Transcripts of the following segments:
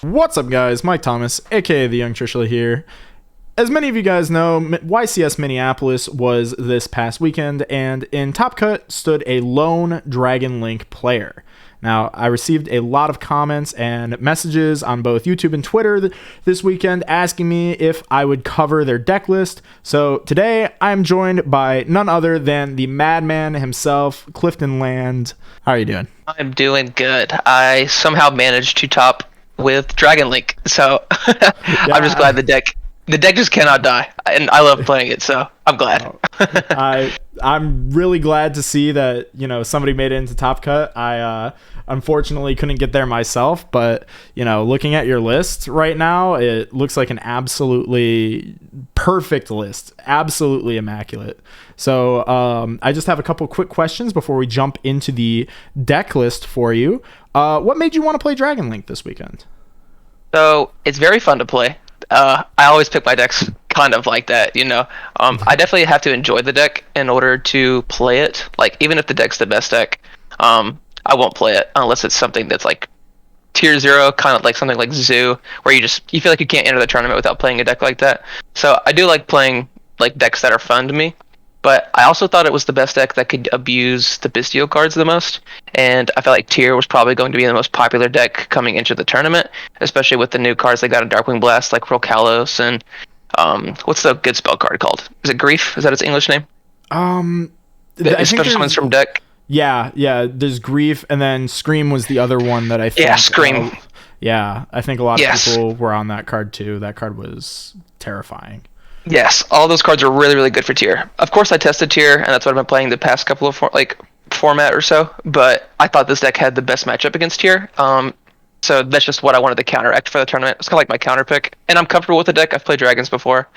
What's up, guys? Mike Thomas, aka the Young Trishula here. As many of you guys know, YCS Minneapolis was this past weekend, and in Top Cut stood a lone Dragon Link player. Now, I received a lot of comments and messages on both YouTube and Twitter this weekend asking me if I would cover their deck list. So today, I'm joined by none other than the madman himself, Clifton Land. How are you doing? I'm doing good. I somehow managed to top with Dragon Link, so I'm just glad the deck just cannot die, and I love playing it, so I'm glad. I'm really glad to see that, somebody made it into Top Cut. I unfortunately couldn't get there myself, but looking at your list right now, it looks like an absolutely perfect list, absolutely immaculate. So I just have a couple quick questions before we jump into the deck list for you. What made you want to play Dragon Link this weekend? So it's very fun to play. I always pick my decks kind of like that, I definitely have to enjoy the deck in order to play it. Like, even if the deck's the best deck, I won't play it unless it's something that's like tier 0, kind of like something like Zoo, where you feel like you can't enter the tournament without playing a deck like that. So I do like playing like decks that are fun to me. But I also thought it was the best deck that could abuse the Bystial cards the most, and I felt like Tier was probably going to be the most popular deck coming into the tournament, especially with the new cards they got in Darkwing Blast, like Kalos and what's the good spell card called? Is it Grief? Is that its English name? I think summons from deck. Yeah. There's Grief, and then Scream was the other one that I think. Yeah, Scream. I think a lot of people were on that card too. That card was terrifying. Yes, all those cards are really, really good for Tier. Of course, I tested Tier, and that's what I've been playing the past couple of format or so. But I thought this deck had the best matchup against Tier. So that's just what I wanted to counteract for the tournament. It's kind of like my counter pick, and I'm comfortable with the deck. I've played Dragons before,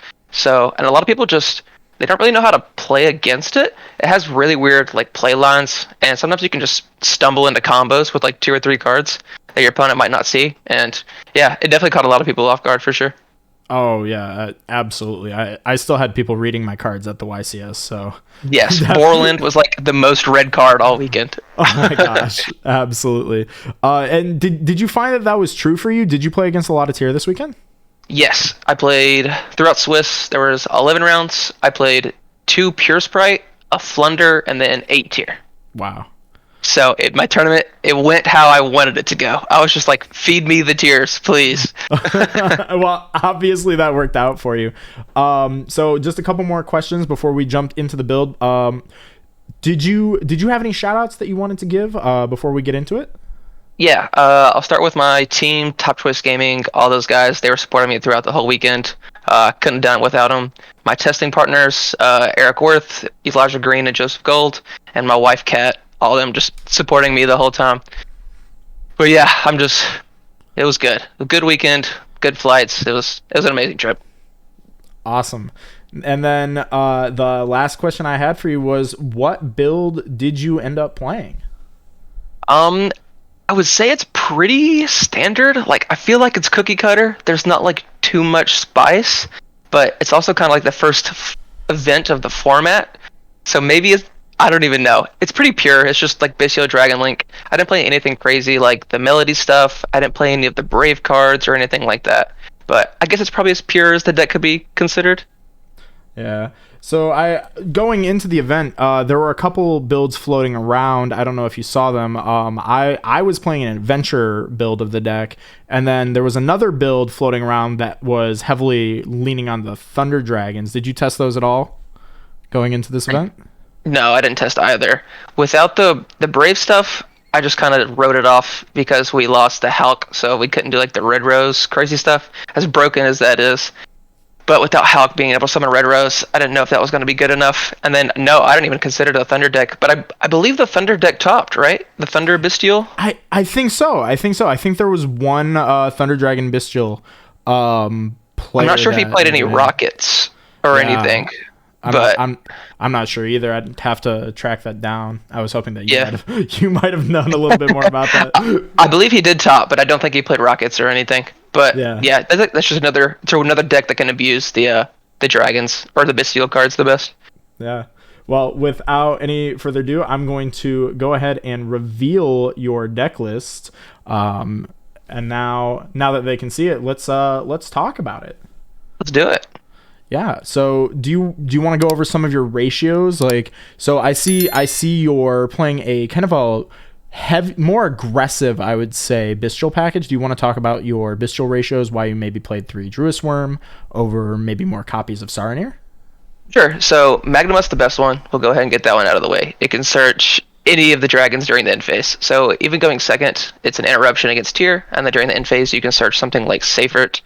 and a lot of people they don't really know how to play against it. It has really weird play lines, and sometimes you can just stumble into combos with 2 or 3 cards that your opponent might not see. And yeah, it definitely caught a lot of people off guard for sure. Oh yeah, absolutely. I still had people reading my cards at the YCS, so yes, Borland was the most read card all weekend. Oh my gosh, absolutely. And did you find that was true for you? Did you play against a lot of Tier this weekend? Yes, I played throughout Swiss. There was 11 rounds. I played 2 pure Sprite, a Flunder, and then 8 Tier. Wow. So my tournament, it went how I wanted it to go. I was just feed me the Tiers, please. Well, obviously that worked out for you. So just a couple more questions before we jump into the build. Did you have any shout outs that you wanted to give before we get into it? Yeah, I'll start with my team, Top Choice Gaming, all those guys. They were supporting me throughout the whole weekend. Couldn't have done it without them. My testing partners, Eric Worth, Elijah Green, and Joseph Gold, and my wife, Kat. All of them just supporting me the whole time. But yeah, it was good. A good weekend, good flights. It was an amazing trip. Awesome. And then the last question I had for you was, what build did you end up playing? I would say it's pretty standard. I feel like it's cookie cutter. There's not too much spice, but it's also kind of the first event of the format. So maybe I don't even know. It's pretty pure. It's just Bystial Dragon Link. I didn't play anything crazy like the melody stuff. I didn't play any of the Brave cards or anything like that. But I guess it's probably as pure as the deck could be considered. Yeah. So going into the event, there were a couple builds floating around. I don't know if you saw them. I was playing an adventure build of the deck, and then there was another build floating around that was heavily leaning on the Thunder Dragons. Did you test those at all going into this event? No, I didn't test either. Without the Brave stuff, I just kind of wrote it off because we lost the Hulk, so we couldn't do the Red Rose crazy stuff, as broken as that is. But without Hulk being able to summon Red Rose, I didn't know if that was going to be good enough. And then, no, I didn't even consider the Thunder deck. But I believe the Thunder deck topped, right? The Thunder Bystial? I think so. I think there was one Thunder Dragon Bystial player. I'm not sure if he played any Rockets or anything. I'm not sure either. I'd have to track that down. I was hoping that you might have known a little bit more about that. I believe he did top, but I don't think he played Rockets or anything. But yeah that's just another deck that can abuse the Dragons or the Bystial cards the best. Yeah. Well, without any further ado, I'm going to go ahead and reveal your deck list. And now that they can see it, let's talk about it. Let's do it. Yeah. So do you want to go over some of your ratios? Like, so I see you're playing a kind of a heavy, more aggressive, I would say, Bystial package. Do you want to talk about your Bystial ratios? Why you maybe played 3 Druis Worm over maybe more copies of Saronir? Sure. So Magnumut's the best one. We'll go ahead and get that one out of the way. It can search any of the dragons during the end phase. So even going second, it's an interruption against tier, and then during the end phase, you can search something like Safert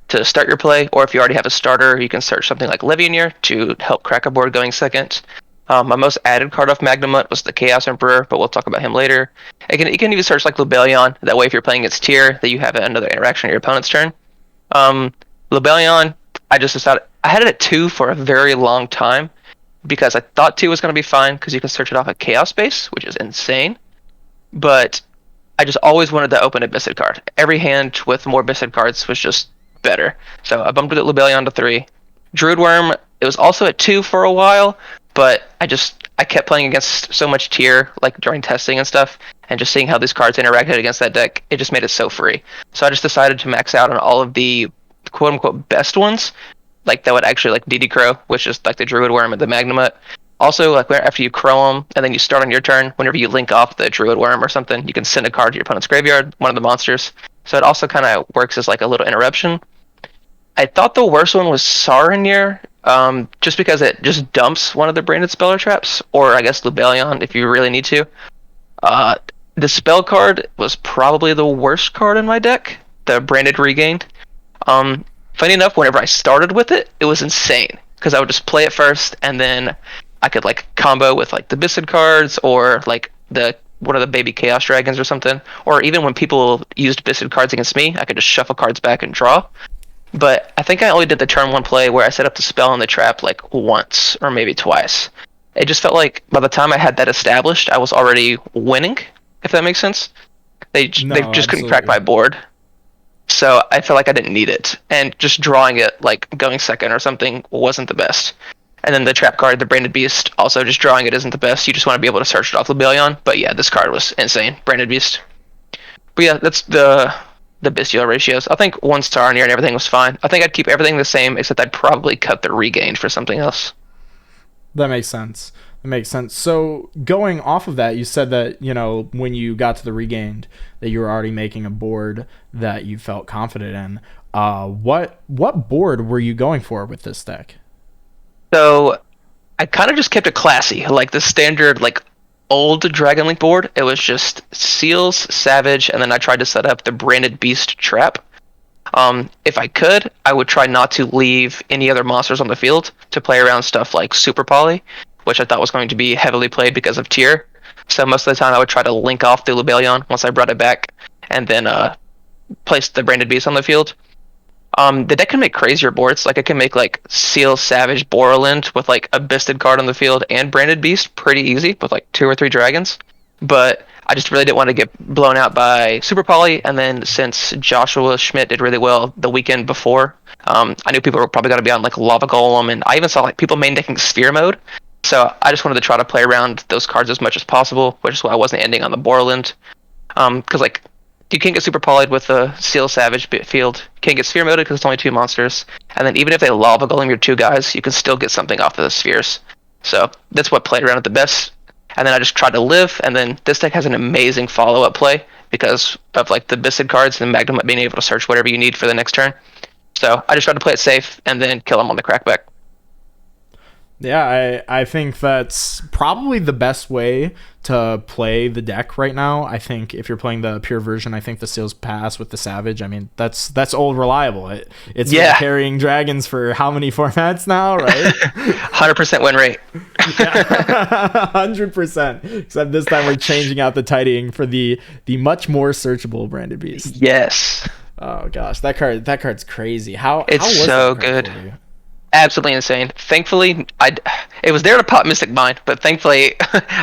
to start your play, or if you already have a starter, you can search something like Levianir to help crack a board going second. My most added card off Magnamut was the Chaos Emperor, but we'll talk about him later. You can even search like Lubellion. That way, if you're playing against tier, that you have another interaction on your opponent's turn. Lubellion, I just decided I had it at 2 for a very long time because I thought 2 was going to be fine because you can search it off a Chaos base, which is insane. But I just always wanted to open a Bisset card. Every hand with more Bisset cards was just better. So I bumped Lubellion to 3. Druid Worm, it was also at 2 for a while, but I kept playing against so much tier, like during testing and stuff, and just seeing how these cards interacted against that deck, it just made it so free. So I just decided to max out on all of the quote-unquote best ones, like that would actually like DD Crow, which is like the Druid Worm and the Magnamut. Also, like after you crow them, and then you start on your turn, whenever you link off the Druid Worm or something, you can send a card to your opponent's graveyard, one of the monsters. So it also kind of works as like a little interruption. I thought the worst one was Saronir, just because it just dumps one of the branded speller traps, or I guess Lubellion if you really need to. The spell card was probably the worst card in my deck, the branded Regained. Funny enough, whenever I started with it, it was insane, because I would just play it first, and then I could like combo with like the Bissed cards, or like one of the baby Chaos Dragons or something, or even when people used Bissed cards against me, I could just shuffle cards back and draw. But I think I only did the turn 1 play where I set up the spell and the trap like once or maybe twice. It just felt like by the time I had that established, I was already winning, if that makes sense. They just couldn't crack my board. So I felt like I didn't need it. And just drawing it, like going second or something, wasn't the best. And then the trap card, the Branded Beast, also just drawing it isn't the best. You just want to be able to search it off Lubellion. But yeah, this card was insane. Branded Beast. But yeah, that's the Bystial ratios. I think 1 star near and everything was fine. I think I'd keep everything the same, except I'd probably cut the Regained for something else. That makes sense. So going off of that, you said that, when you got to the Regained, that you were already making a board that you felt confident in. What board were you going for with this deck? So I kind of just kept it classy, like the standard, like old Dragon Link board. It was just Seals, Savage, and then I tried to set up the Branded Beast trap. If I could, I would try not to leave any other monsters on the field to play around stuff like Super Poly, which I thought was going to be heavily played because of tier. So most of the time I would try to link off the Lubellion once I brought it back, and then place the Branded Beast on the field. The deck can make crazier boards. Like it can make like Seal, Savage, Borland with like a Bisted card on the field and Branded Beast pretty easy with like 2 or 3 dragons. But I just really didn't want to get blown out by Super Poly. And then since Joshua Schmidt did really well the weekend before, I knew people were probably going to be on like Lava Golem, and I even saw like people main decking Sphere mode. So I just wanted to try to play around those cards as much as possible, which is why I wasn't ending on the Borland. Because like you can't get Super Polyed with the Seal Savage field. You can't get Sphere moded because it's only 2 monsters. And then even if they Lava Golem your 2 guys, you can still get something off of the Spheres. So that's what played around at the best. And then I just tried to live, and then this deck has an amazing follow-up play because of like the Bissed cards and Magnum being able to search whatever you need for the next turn. So I just tried to play it safe and then kill him on the crackback. Yeah, I think that's probably the best way to play the deck right now. I think if you're playing the pure version, I think the Seals Pass with the Savage, I mean, that's old reliable. It's been carrying dragons for how many formats now, right? 100% win rate. Yeah, 100%. Except this time we're changing out the tidying for the much more searchable Branded Beast. Yes. Oh gosh, that card's crazy. How it's was so that card good. for you? Absolutely insane. Thankfully, it was there to pop Mystic Mind, but thankfully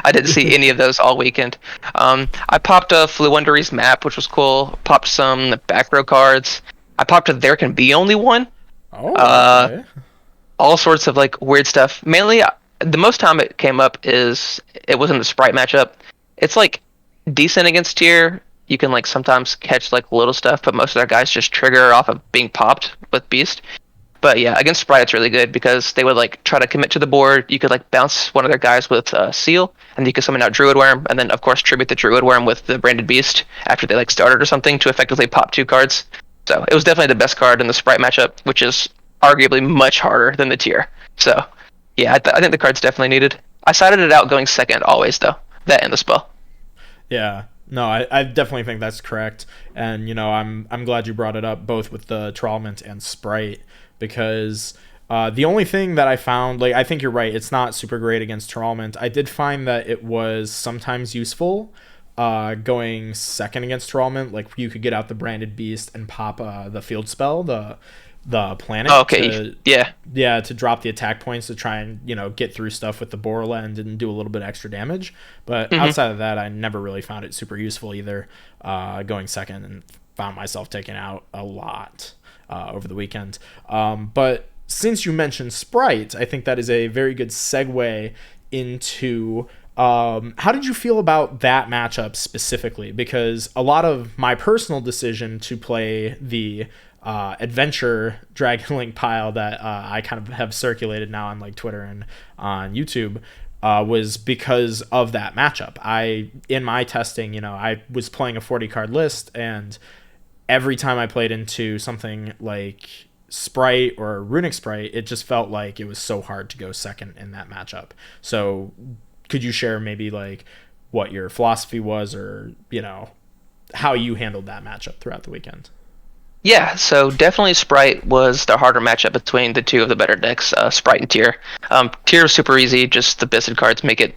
I didn't see any of those all weekend. I popped a Fluendary's map, which was cool. Popped some back row cards. I popped a There Can Be Only One. Oh, okay. All sorts of like weird stuff. Mainly, the most time it came up is it was in the Sprite matchup. It's like decent against tier. you can like sometimes catch like little stuff, but most of their guys just trigger off of being popped with Beast. But yeah, against Sprite it's really good because they would like try to commit to the board. You could like bounce one of their guys with Seal, and you could summon out Druid Worm, and then of course tribute the Druid Worm with the Branded Beast after they like started or something to effectively pop 2 cards. So it was definitely the best card in the Sprite matchup, which is arguably much harder than the tier. So yeah, I think the card's definitely needed. I sided it out going second always though. That and the spell. Yeah. No, I definitely think that's correct. And, I'm glad you brought it up both with the Tearlaments and Sprite because the only thing that I found, like, I think you're right, it's not super great against Tearlaments. I did find that it was sometimes useful going second against Tearlaments. Like, you could get out the Branded Beast and pop the field spell, the planet. Oh, okay. Yeah, to drop the attack points to try and, get through stuff with the Borland and do a little bit extra damage. But outside of that, I never really found it super useful either going second, and found myself taking out a lot over the weekend. But since you mentioned Sprite, I think that is a very good segue into how did you feel about that matchup specifically? Because a lot of my personal decision to play the adventure Dragon Link pile that I kind of have circulated now on like Twitter and on YouTube was because of that matchup. In my testing, I was playing a 40 card list, and every time I played into something like Sprite or Runic Sprite, it just felt like it was so hard to go second in that matchup. So could you share maybe like what your philosophy was, or how you handled that matchup throughout the weekend? Yeah, so definitely Sprite was the harder matchup between the two of the better decks, Sprite and Tier. Tier is super easy, just the Bisted cards make it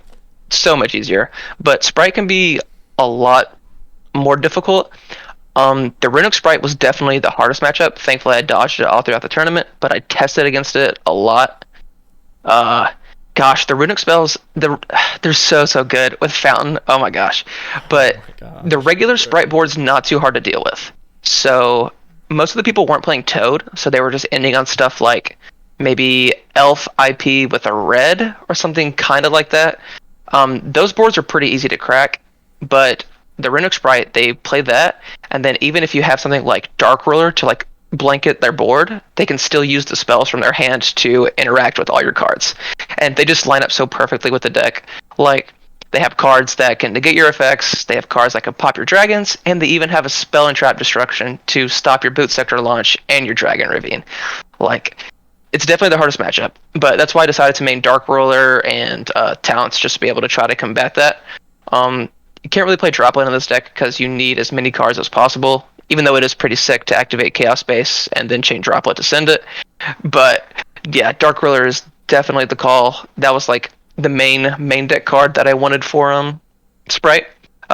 so much easier. But Sprite can be a lot more difficult. The Runic Sprite was definitely the hardest matchup. Thankfully, I dodged it all throughout the tournament, but I tested against it a lot. Gosh, the Runic spells, they're so good with Fountain. Oh my gosh. But the regular Sprite board's not too hard to deal with. So most of the people weren't playing Toad, so they were just ending on stuff like maybe Elf IP with a red or something kind of like that. Those boards are pretty easy to crack, but the Runic Sprite, they play that, and then even if you have something like Dark Ruler to like blanket their board, they can still use the spells from their hand to interact with all your cards. And they just line up so perfectly with the deck. Like, they have cards that can negate your effects, they have cards that can pop your dragons, and they even have a spell and trap destruction to stop your boot sector launch and your dragon ravine. Like, it's definitely the hardest matchup, but that's why I decided to main Dark Roller and Talents just to be able to try to combat that. You can't really play Droplet in this deck because you need as many cards as possible, even though it is pretty sick to activate Chaos Space and then chain Droplet to send it. But yeah, Dark Roller is definitely the call. That was like the main deck card that I wanted for Sprite.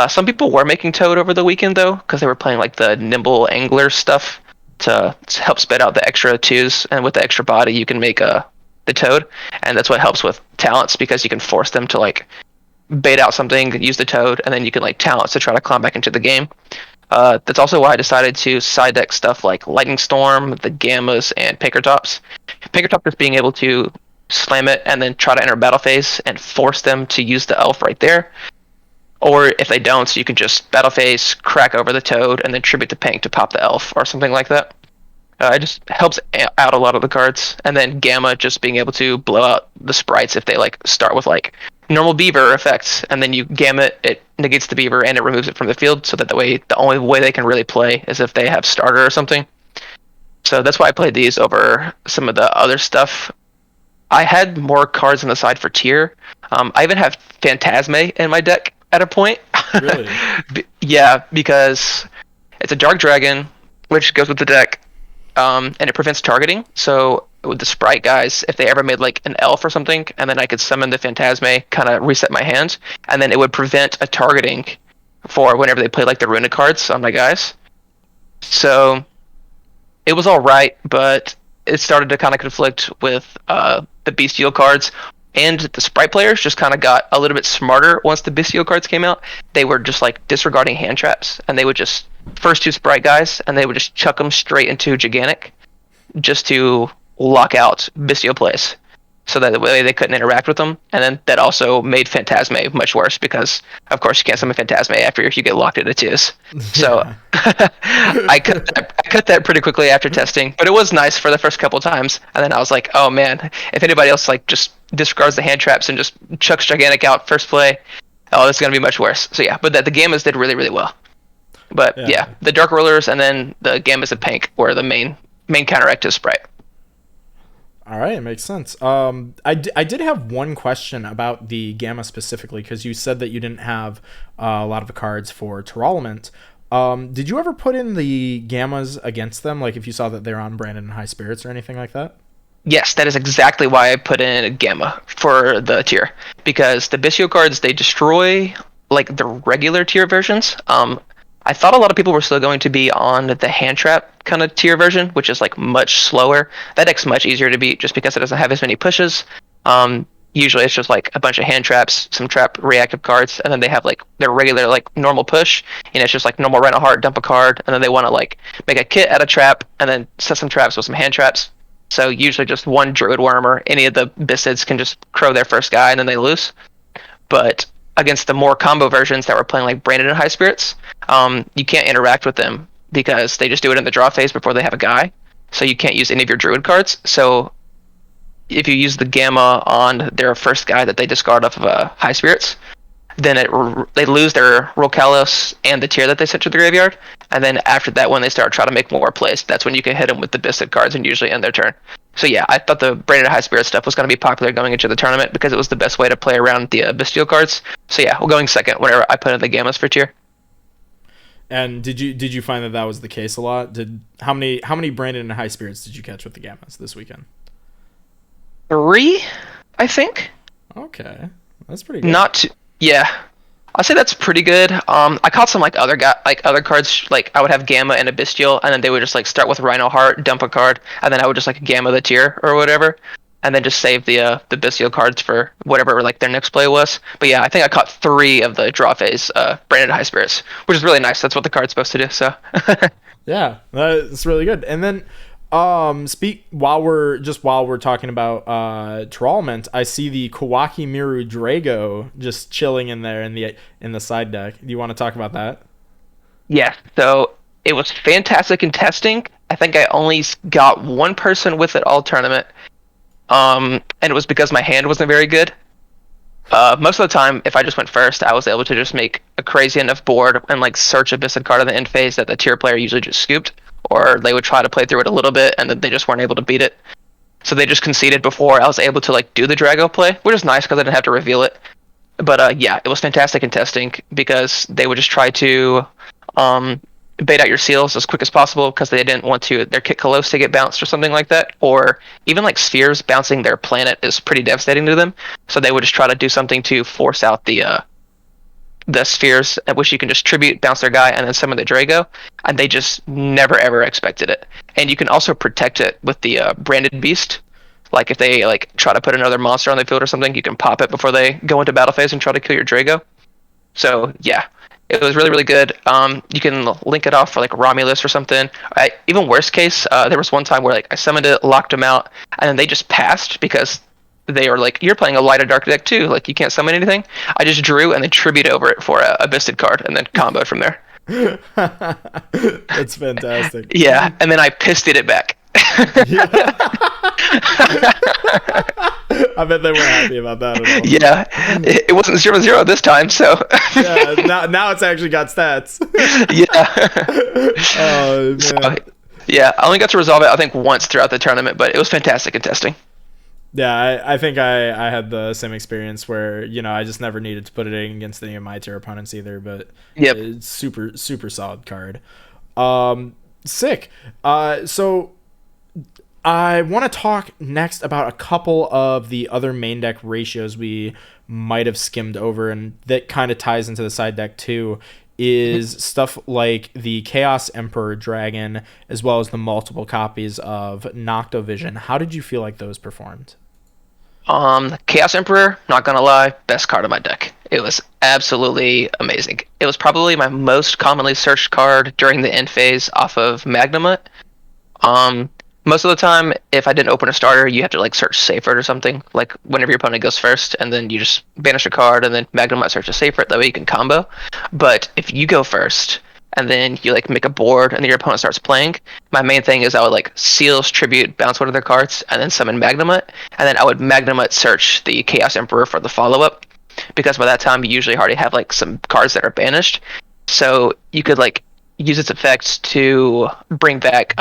Some people were making Toad over the weekend though, because they were playing like the Nimble Angler stuff to help spit out the extra 2s, and with the extra body you can make the Toad, and that's what helps with Talents, because you can force them to like bait out something, use the Toad, and then you can like Talents to try to climb back into the game. That's also why I decided to side deck stuff like Lightning Storm, the Gammas, and Pinkertops. Pinkertop just being able to slam it and then try to enter battle phase and force them to use the Elf right there. Or if they don't, you can just battle phase, crack over the Toad, and then tribute the Pink to pop the Elf or something like that. It just helps out a lot of the cards. And then Gamma just being able to blow out the sprites if they like start with like normal Beaver effects, and then you Gamma it negates the Beaver and it removes it from the field, so that the only way they can really play is if they have starter or something. So that's why I played these over some of the other stuff. I had more cards on the side for tier. I even have Phantasme in my deck at a point. Really? Yeah, because it's a Dark Dragon, which goes with the deck, and it prevents targeting. So with the Sprite guys, if they ever made like an Elf or something, and then I could summon the Phantasme, kind of reset my hand, and then it would prevent a targeting for whenever they play like the Runic cards on my guys. So it was all right, but it started to kind of conflict with the Bystial cards, and the Sprite players just kind of got a little bit smarter once the Bystial cards came out. They were just like disregarding hand traps, and they would just first 2 Sprite guys, and they would just chuck them straight into Gigantic just to lock out Bystial plays. so that way they couldn't interact with them. And then that also made Phantasme much worse because, of course, you can't summon Phantasme after you get locked into twos. So I cut that pretty quickly after testing, but it was nice for the first couple times. And then I was like, oh man, if anybody else like just disregards the hand traps and just chucks Gigantic out first play, oh, this is gonna be much worse. So yeah, but the Gammas did really well. But yeah, the Dark Rollers and then the Gammas and Pink were the main counteract to Sprite. All right, it makes sense. I did have one question about the Gamma specifically, because you said that you didn't have a lot of the cards for Tearlaments. Did you ever put in the Gammas against them, like if you saw that they're on Branded and High Spirits or anything like that? Yes, that is exactly why I put in a Gamma for the tier, because the Bystial cards, they destroy like the regular tier versions. I thought a lot of people were still going to be on the hand trap kind of tier version, which is like much slower. That deck's much easier to beat just because it doesn't have as many pushes. Usually it's just like a bunch of hand traps, some trap reactive cards, and then they have like their regular like normal push, and it's just like normal Rhino Heart, dump a card, and then they want to like make a kit out of trap, and then set some traps with some hand traps. So usually just one Druid Worm or any of the Bystids can just crow their first guy, and then they lose. But against the more combo versions that were playing like Branded and High Spirits, you can't interact with them because they just do it in the draw phase before they have a guy. So you can't use any of your Druid cards. So if you use the Gamma on their first guy that they discard off of High Spirits, then they lose their Rokalos and the tier that they sent to the graveyard. And then after that, when they start trying to make more plays, that's when you can hit them with the Bistid cards and usually end their turn. So yeah, I thought the Branded High Spirit stuff was going to be popular going into the tournament because it was the best way to play around the Bystial cards. So yeah, we're going second whenever I put in the Gammas for tier. And did you find that was the case a lot? How many Branded and High Spirits did you catch with the Gammas this weekend? 3, I think. Okay, that's pretty good. Not too, yeah. I'll say that's pretty good. I caught some like other cards. Like I would have Gamma and a Bystial, and then they would just like start with Rhino Heart, dump a card, and then I would just like Gamma the tier or whatever, and then just save the Bystial cards for whatever like their next play was. But yeah, I think I caught 3 of the draw phase Branded High Spirits, which is really nice. That's what the card's supposed to do. So yeah, that's really good. And then while we're talking about Tearlaments, I see the Kawaki Miru Drago just chilling in there in the side deck. Do you want to talk about that? Yeah, so it was fantastic in testing. I think I only got one person with it all tournament. And it was because my hand wasn't very good. Most of the time, if I just went first, I was able to just make a crazy enough board and like search a Bistid card in the end phase that the tier player usually just scooped. Or they would try to play through it a little bit, and then they just weren't able to beat it. So they just conceded before I was able to like do the Drago play, which is nice because I didn't have to reveal it. But yeah, it was fantastic in testing because they would just try to bait out your seals as quick as possible because they didn't want their Kit Kalos to get bounced or something like that. Or even like spheres bouncing their planet is pretty devastating to them. So they would just try to do something to force out the spheres at which you can just tribute, bounce their guy, and then summon the Drago, and they just never ever expected it. And you can also protect it with the branded beast. Like if they like try to put another monster on the field or something, you can pop it before they go into battle phase and try to kill your Drago. So yeah, it was really good. You can link it off for like Romulus or something. Even worst case, there was one time where like I summoned it, locked them out, and then they just passed because they were like, you're playing a light or dark deck too, like you can't summon anything. I just drew and then tribute over it for a Bistid card and then comboed from there. That's fantastic. Yeah, and then I pisted it back. I bet they weren't happy about that at all. Yeah, it wasn't 0-0 this time, so yeah, now it's actually got stats. Yeah. Oh man. So, yeah, I only got to resolve it I think once throughout the tournament, but it was fantastic in testing. Yeah, I think I had the same experience where, I just never needed to put it in against any of my tier opponents either, but yep. It's super solid card. Sick. So I want to talk next about a couple of the other main deck ratios we might have skimmed over, and that kind of ties into the side deck too, is stuff like the Chaos Emperor Dragon, as well as the multiple copies of Noctovision. How did you feel like those performed? Chaos Emperor, not gonna lie, best card of my deck. It was absolutely amazing. It was probably my most commonly searched card during the end phase off of Magnamut. Most of the time, if I didn't open a starter, you have to like search Sacred or something. Like whenever your opponent goes first, and then you just banish a card, and then Magnum might search a Sacred. That way you can combo. But if you go first, and then you like make a board, and then your opponent starts playing, my main thing is I would like Seals, Tribute, bounce one of their cards, and then summon Magnumite, and then I would Magnumite search the Chaos Emperor for the follow up, because by that time you usually already have like some cards that are banished, so you could like use its effects to bring back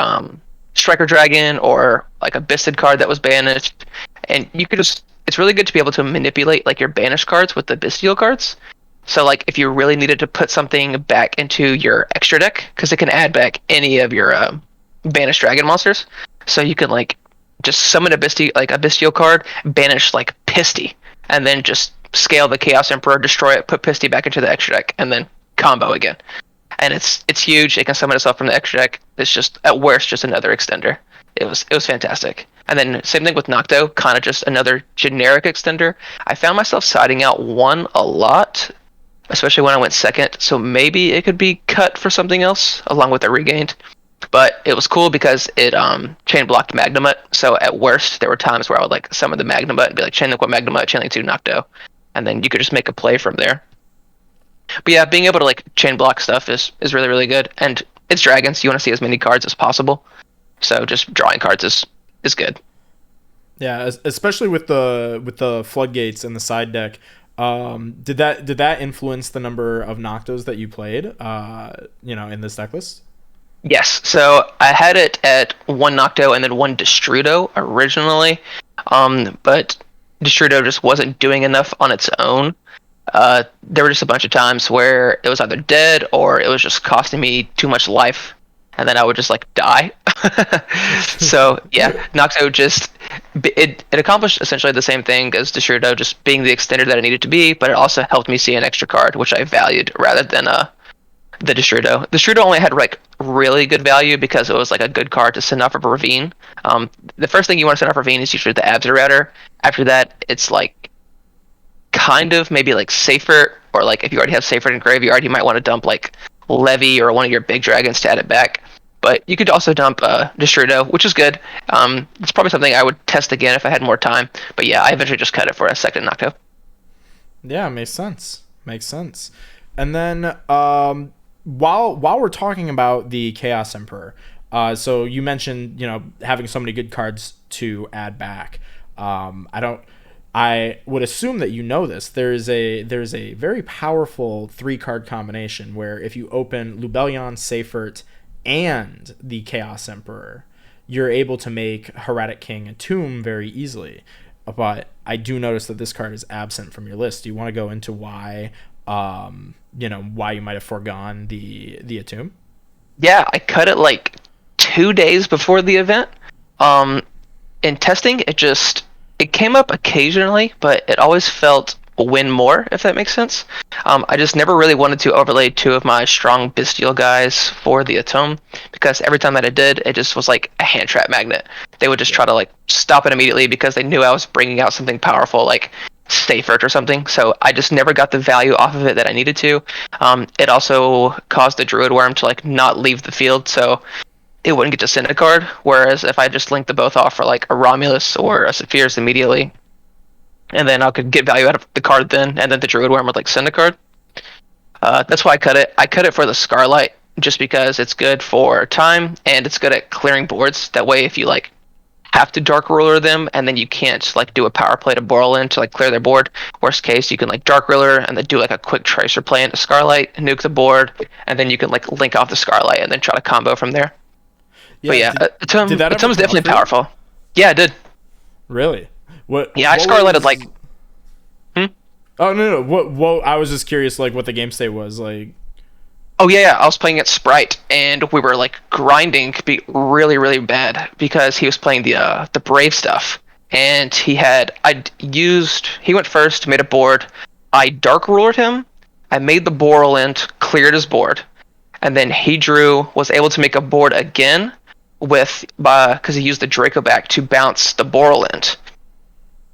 Striker Dragon or like a Bisted card that was banished, and you could just it's really good to be able to manipulate like your banished cards with the Bystial cards. So like if you really needed to put something back into your extra deck, because it can add back any of your banished dragon monsters, so you can like just summon a Bystial card, banish like Pisty, and then just scale the Chaos Emperor, destroy it, put Pisty back into the extra deck, and then combo again. And it's huge. It can summon itself from the extra deck. It's just at worst just another extender. It was fantastic. And then same thing with Nocto, kind of just another generic extender. I found myself siding out one a lot, especially when I went second. So maybe it could be cut for something else along with the regained. But it was cool because it chain blocked Magnemite. So at worst, there were times where I would like summon the Magnemite and be like chain link one Magnemite, chain link two Nocto, and then you could just make a play from there. But yeah, being able to like chain block stuff is really really good, and it's dragons. You want to see as many cards as possible, so just drawing cards is good. Yeah, especially with the floodgates and the side deck. Did that influence the number of Noctos that you played? In this deck list? Yes, so I had it at one Nocto and then one Destrudo originally, but Destrudo just wasn't doing enough on its own. There were just a bunch of times where it was either dead or it was just costing me too much life, and then I would just like die. So yeah, Nocto just it accomplished essentially the same thing as Destrudo, just being the extender that it needed to be, but it also helped me see an extra card, which I valued rather than the Destrudo. Destrudo only had like really good value because it was like a good card to send off of a Ravine. The first thing you want to send off Ravine is usually the Abzerratter. After that, it's like kind of maybe like safer, or like if you already have safer in graveyard, you might want to dump like Levy or one of your big dragons to add it back. But you could also dump Destrudo, which is good. It's probably something I would test again if I had more time. But yeah, I eventually just cut it for a second Nocto. Yeah, makes sense. Makes sense. And then while we're talking about the Chaos Emperor, so you mentioned having so many good cards to add back. I would assume that you know this. There's a very powerful 3-card combination where if you open Lubellion, Seifert, and the Chaos Emperor, you're able to make Heretic King a tomb very easily. But I do notice that this card is absent from your list. Do you want to go into why why you might have foregone the Attomb? Yeah, I cut it like 2 days before the event. In testing, it came up occasionally, but it always felt win more, if that makes sense. I just never really wanted to overlay 2 of my strong Bystial guys for the Atome, because every time that I did, it just was like a hand trap magnet. They would just try to like stop it immediately because they knew I was bringing out something powerful like Seifert or something, so I just never got the value off of it that I needed to. It also caused the Druid Worm to like not leave the field, so it wouldn't get to send a card, whereas if I just linked the both off for like a Romulus or a Sephiroth immediately, and then I could get value out of the card then, and then the Druid Worm would like send a card. That's why I cut it. I cut it for the Scarlight, just because it's good for time, and it's good at clearing boards. That way, if you like have to Dark Ruler them, and then you can't like do a power play to Boral in to like clear their board. Worst case, you can like Dark Ruler and then do like a quick Tracer play into Scarlight, nuke the board, and then you can like link off the Scarlight and then try to combo from there. Yeah, but yeah, Atome's definitely powerful. Yeah, it did. Really? What? Yeah, I Scarlighted like. Oh no! What? I was just curious, like what the game state was like. Oh yeah, I was playing at Sprite, and we were like grinding to be really, really bad because he was playing the Brave stuff, and he went first, made a board. I Dark Rulered him. I made the Boral Int, cleared his board, and then he was able to make a board again because he used the Draco back to bounce the Boral Int.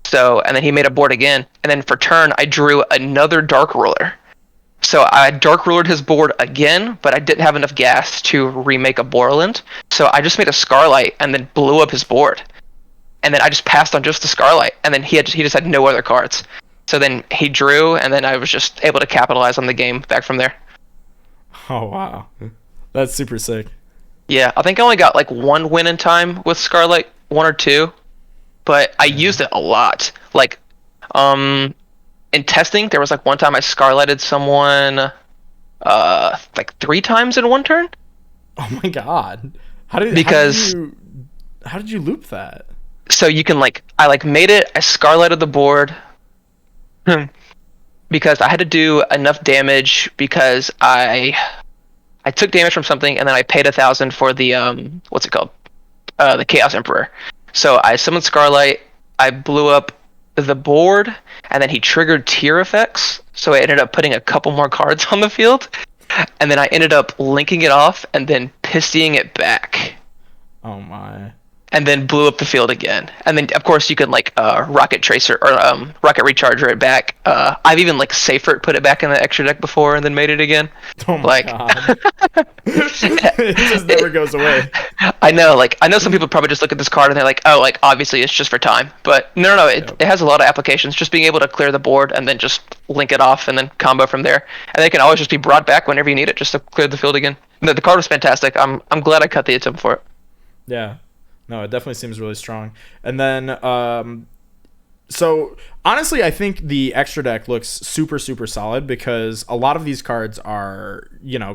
So, and then he made a board again, and then for turn I drew another Dark Ruler. So I dark rulered his board again, but I didn't have enough gas to remake a Borland. So I just made a Scarlight and then blew up his board. And then I just passed on just the Scarlight, and then he just had no other cards. So then he drew, and then I was just able to capitalize on the game back from there. Oh wow, that's super sick. Yeah, I think I only got like one win in time with Scarlight, one or two, but I used it a lot. Like, in testing, there was like one time I Scarlighted someone, like 3 times in one turn. Oh my god, how did how did you loop that? So you can I made it, I Scarlighted the board, because I had to do enough damage because I took damage from something and then I paid 1,000 for the what's it called, the Chaos Emperor. So I summoned Scarlight, I blew up the board, and then he triggered tier effects. So I ended up putting a couple more cards on the field, and then I ended up linking it off and then pistying it back. Oh my. And then blew up the field again. And then, of course, you can rocket tracer or rocket recharger it back. I've even safer put it back in the extra deck before and then made it again. Oh my god! It just never goes away. I know. I know some people probably just look at this card and they're like, "Oh, obviously it's just for time." But no. It has a lot of applications. Just being able to clear the board and then just link it off and then combo from there, and they can always just be brought back whenever you need it, just to clear the field again. The card was fantastic. I'm glad I cut the attempt for it. Yeah. No, it definitely seems really strong. And then, so honestly, I think the extra deck looks super, super solid because a lot of these cards are,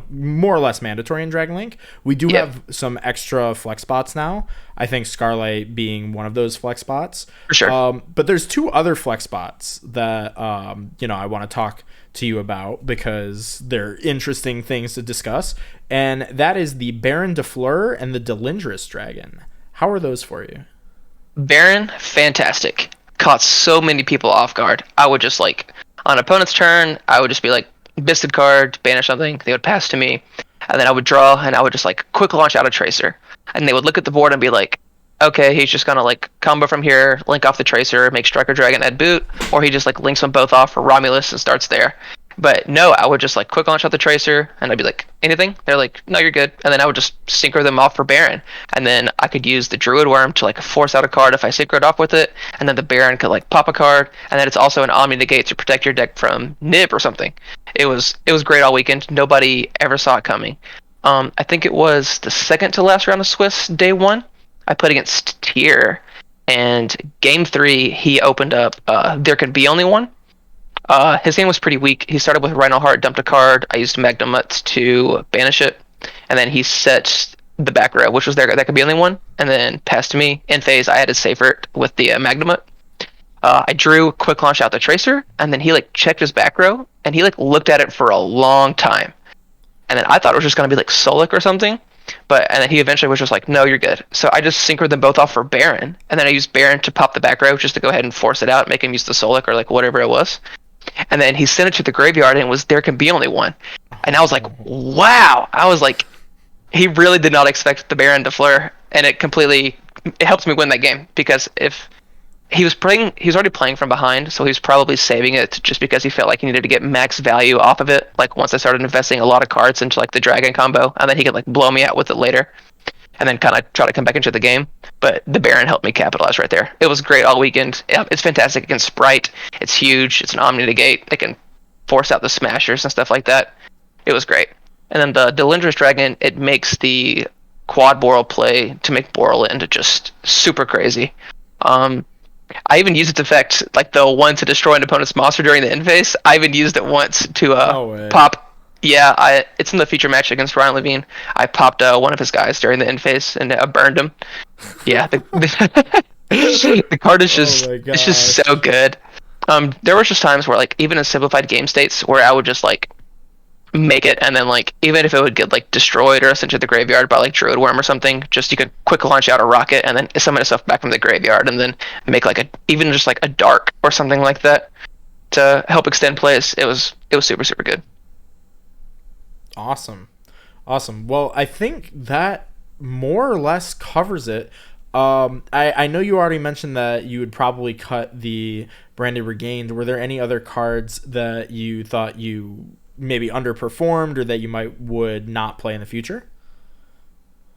more or less mandatory in Dragon Link. We do have some extra flex spots now. I think Scarlight being one of those flex spots. For sure. But there's 2 other flex spots that, I want to talk to you about because they're interesting things to discuss. And that is the Baron de Fleur and the Delindrous Dragon. How are those for you? Baron, fantastic. Caught so many people off guard. I would just on opponent's turn, I would just be bisted card, banish something, they would pass to me, and then I would draw and I would just quick launch out a tracer. And they would look at the board and be like, okay, he's just gonna combo from here, link off the tracer, make Striker Dragon add boot, or he just links them both off for Romulus and starts there. But no, I would just quick launch out the tracer and I'd be like, anything? They're like, no, you're good. And then I would just synchro them off for Baron. And then I could use the Druid Worm to force out a card if I synchroed off with it. And then the Baron could pop a card. And then it's also an Omni Negate to protect your deck from Nib or something. It was great all weekend. Nobody ever saw it coming. I think it was the second to last round of Swiss day 1. I played against Tier. And game 3, he opened up There Can Be Only One. His game was pretty weak. He started with Rhino Heart, dumped a card. I used Magnemut to banish it, and then he set the back row, which was there. That could be only one, and then passed to me. In phase, I added Safer with the Magnemut. I drew quick launch out the tracer, and then he checked his back row, and he looked at it for a long time, and then I thought it was just gonna be Solic or something, and then he eventually was just like, no, you're good. So I just synchroned them both off for Baron, and then I used Baron to pop the back row just to go ahead and force it out, make him use the Solic or whatever it was. And then he sent it to the graveyard and it was There Can Be Only One. And I was like, wow. I was like, he really did not expect the Baron de Fleur. And it helped me win that game because if he was already playing from behind, so he was probably saving it just because he felt like he needed to get max value off of it. Once I started investing a lot of cards into the dragon combo, and then he could blow me out with it later. And then kind of try to come back into the game. But the Baron helped me capitalize right there. It was great all weekend. It's fantastic against Sprite. It's huge. It's an Omni Negate. It can force out the Smashers and stuff like that. It was great. And then the Delindrous Dragon, it makes the quad Boral play to make Boral into just super crazy. I even used its effect, the one to destroy an opponent's monster during the end phase. I even used it once to pop. Yeah, it's in the feature match against Ryan Levine. I popped one of his guys during the end phase and burned him. Yeah, the card is just it's just so good. There were just times where even in simplified game states where I would just make it and then even if it would get destroyed or sent to the graveyard by Druid Worm or something, just you could quick launch out a rocket and then summon itself back from the graveyard and then make even just a dark or something like that to help extend plays. It was super, super good. Awesome. Well, I think that more or less covers it. I know you already mentioned that you would probably cut the Brandy Regained. Were there any other cards that you thought you maybe underperformed or that you would not play in the future?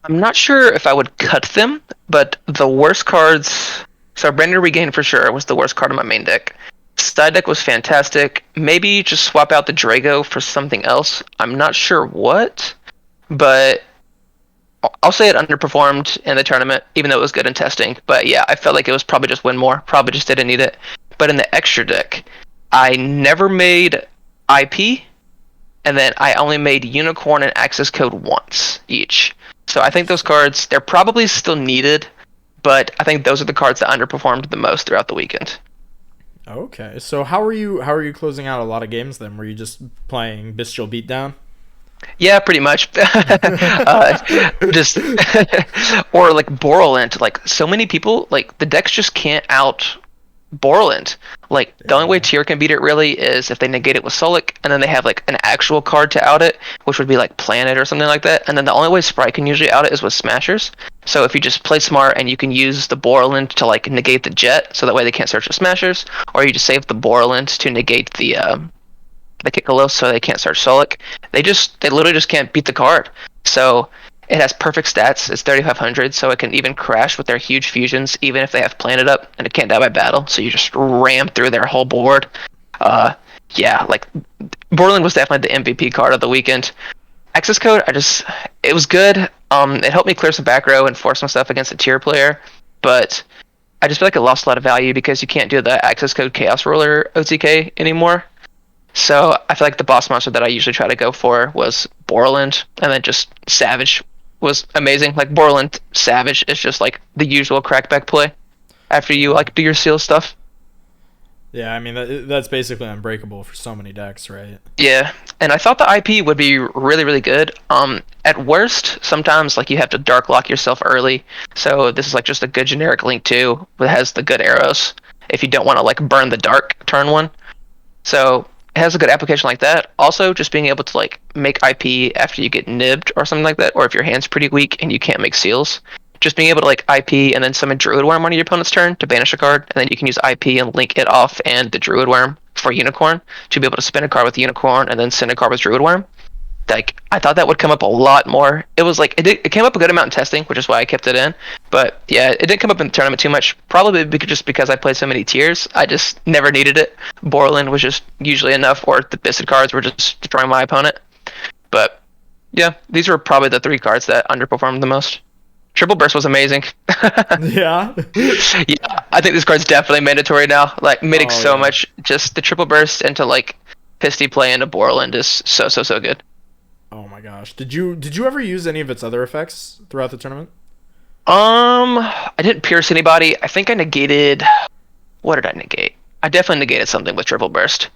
I'm not sure if I would cut them, but the worst cards. So Brandon Regain for sure was the worst card on my main deck. Side deck was fantastic. Maybe just swap out the Drago for something else. I'm not sure what, but I'll say it underperformed in the tournament, even though it was good in testing. But yeah, I felt like it was probably just win more. Probably just didn't need it. But in the extra deck, I never made IP, and then I only made Unicorn and Access Code once each. So I think those cards, they're probably still needed, but I think those are the cards that underperformed the most throughout the weekend. Okay, so how are you closing out a lot of games then? Were you just playing Bystial Beatdown? Yeah, pretty much. Just or like Borland. Like so many people, like the decks just can't out Borland. Like the only way Tier can beat it really is if they negate it with Solic, and then they have like an actual card to out it, which would be like Planet or something like that. And then the only way Sprite can usually out it is with Smashers. So if you just play smart and you can use the Borland to like negate the Jet, so that way they can't search the Smashers, or you just save the Borland to negate the Kikalos so they can't search Solic. They literally just can't beat the card. So it has perfect stats. It's 3500, so it can even crash with their huge fusions, even if they have Planet up, and it can't die by battle. So you just ram through their whole board. Yeah, like Borland was definitely the MVP card of the weekend. Access Code, it was good. It helped me clear some back row and force some stuff against a tier player, but I just feel like it lost a lot of value because you can't do the Access Code Chaos Ruler OTK anymore. So I feel like the boss monster that I usually try to go for was Borland, and then just Savage was amazing. Like Borland Savage is just like the usual crackback play after you like do your seal stuff. Yeah, I mean that's basically unbreakable for so many decks, right? Yeah, and I thought the IP would be really, really good. At worst, sometimes like you have to dark lock yourself early. So this is like just a good generic Link 2 that has the good arrows if you don't want to like burn the dark turn 1. So it has a good application like that. Also, just being able to like make IP after you get nibbed or something like that, or if your hand's pretty weak and you can't make seals. Just being able to like IP and then summon Druid Worm on your opponent's turn to banish a card, and then you can use IP and link it off and the Druid Worm for Unicorn to be able to spin a card with Unicorn and then send a card with Druid Worm. Like I thought that would come up a lot more. It was like it came up a good amount in testing, which is why I kept it in. But yeah, it didn't come up in the tournament too much. Probably just because I played so many tiers, I just never needed it. Borland was just usually enough, or the Bisted cards were just destroying my opponent. But yeah, these were probably the 3 cards that underperformed the most. Triple Burst was amazing. Yeah. Yeah, I think this card's definitely mandatory now. Like mitig so much. Just the Triple Burst into like Pisty play into Borland is so good. Oh my gosh. Did you ever use any of its other effects throughout the tournament? I didn't pierce anybody. I think I negated. What did I negate? I definitely negated something with Triple Burst.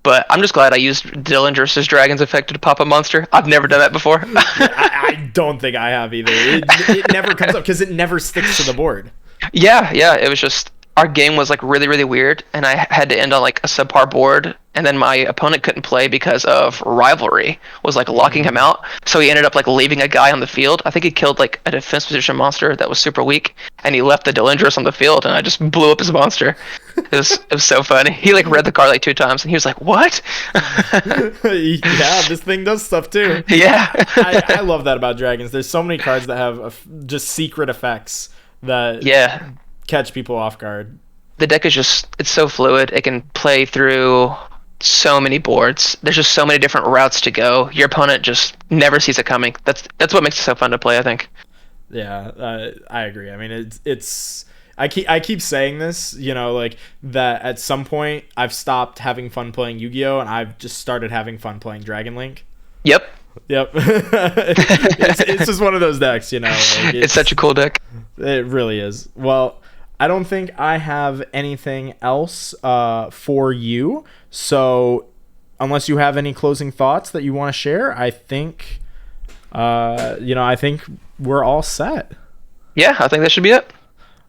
But I'm just glad I used Dillinger's Dragon's effect to pop a monster. I've never done that before. I don't think I have either. It never comes up because it never sticks to the board. Yeah. It was just our game was like really, really weird, and I had to end on like a subpar board, and then my opponent couldn't play because of Rivalry was like locking him out. So he ended up like leaving a guy on the field. I think he killed like a defense position monster that was super weak, and he left the Dillinger's on the field, and I just blew up his monster. It was so funny. He like read the card like 2 times, and he was like, "What?" Yeah, this thing does stuff too. Yeah. I love that about dragons. There's so many cards that have just secret effects that catch people off guard. The deck is it's so fluid. It can play through so many boards. There's just so many different routes to go. Your opponent just never sees it coming. That's what makes it so fun to play, I think. Yeah, I agree. I mean, it's I keep saying this, like that at some point I've stopped having fun playing Yu-Gi-Oh! And I've just started having fun playing Dragon Link. Yep. It's just one of those decks, like it's such a cool deck. It really is. Well, I don't think I have anything else for you. So unless you have any closing thoughts that you want to share, I think I think we're all set. Yeah, I think that should be it.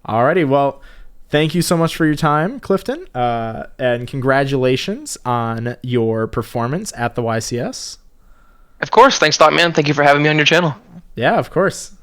Alrighty, well, thank you so much for your time, Clifton, and congratulations on your performance at the YCS. Of course. Thanks, Stockman. Thank you for having me on your channel. Yeah, of course.